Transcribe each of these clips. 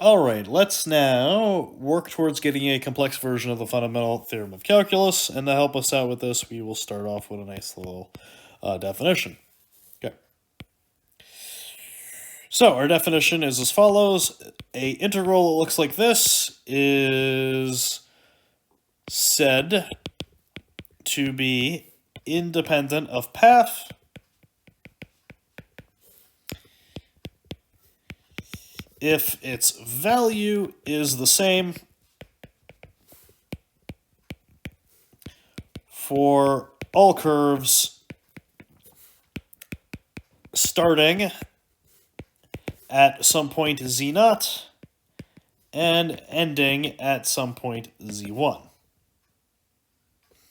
Alright, let's now work towards getting a complex version of the fundamental theorem of calculus, and to help us out with this, we will start off with a nice little definition. Okay. So, our definition is as follows. A integral that looks like this is said to be independent of path if its value is the same for all curves starting at some point z0 and ending at some point z1.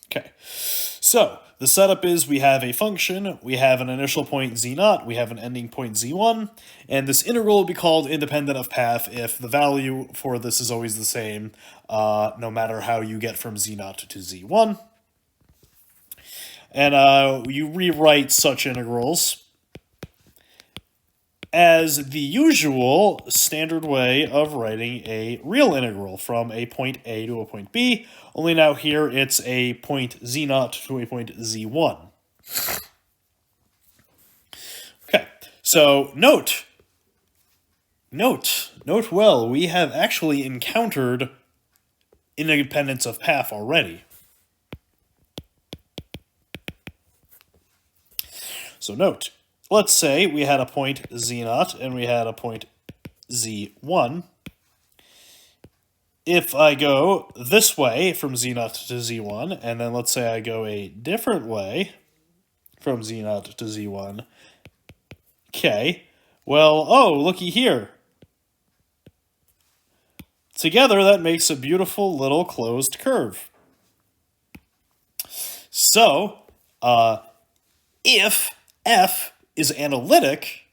Okay, so the setup is we have a function, we have an initial point z0, we have an ending point z1, and this integral will be called independent of path if the value for this is always the same, no matter how you get from z0 to z1. And you rewrite such integrals as the usual standard way of writing a real integral from a point A to a point B, only now here it's a point z0 to a point z1. Okay, so note well, we have actually encountered independence of path already. So note, let's say we had a point z0 and we had a point z1. If I go this way from z0 to z1, and then let's say I go a different way from z0 to z1, okay, well, oh, looky here. Together, that makes a beautiful little closed curve. So, if f is analytic,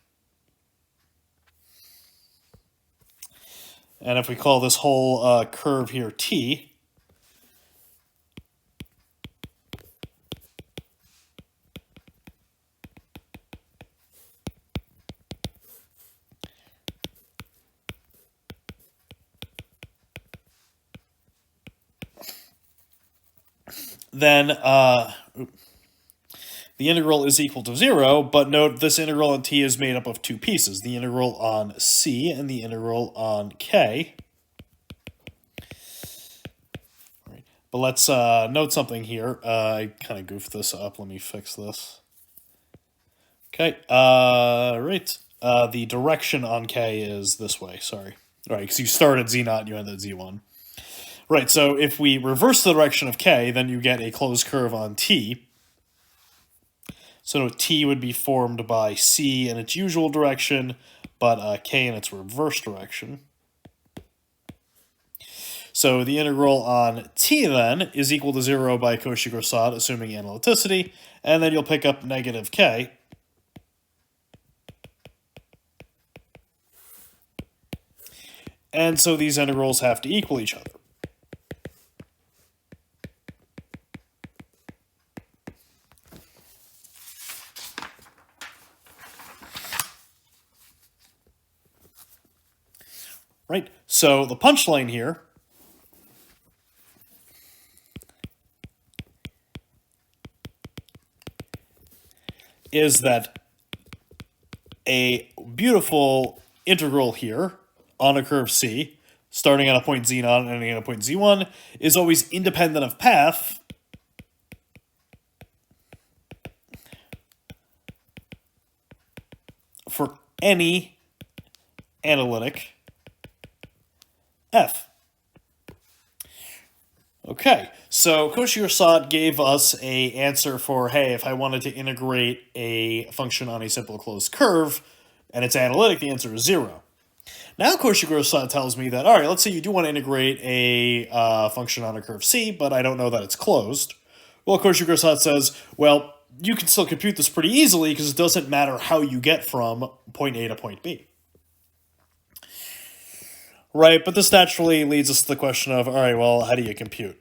and if we call this whole curve here t, then the integral is equal to 0, but note this integral on t is made up of two pieces, the integral on c and the integral on k. Right. But let's note something here. I kind of goofed this up. Let me fix this. Okay, right. The direction on k is this way, sorry. All right, because you start at z0 and you end at z1. Right, so if we reverse the direction of k, then you get a closed curve on t. So t would be formed by c in its usual direction, but k in its reverse direction. So the integral on t then is equal to 0 by Cauchy-Grassot, assuming analyticity, and then you'll pick up negative k. And so these integrals have to equal each other. Right, so the punchline here is that a beautiful integral here on a curve C, starting at a point z0 and ending at a point z1, is always independent of path for any analytic f. Okay, so Cauchy-Grassot gave us an answer for, hey, if I wanted to integrate a function on a simple closed curve, and it's analytic, the answer is 0. Now Cauchy-Grassot tells me that, all right, let's say you do want to integrate a function on a curve C, but I don't know that it's closed. Well, Cauchy-Grassot says, well, you can still compute this pretty easily because it doesn't matter how you get from point A to point B. Right, but this naturally leads us to the question of, all right, well, how do you compute?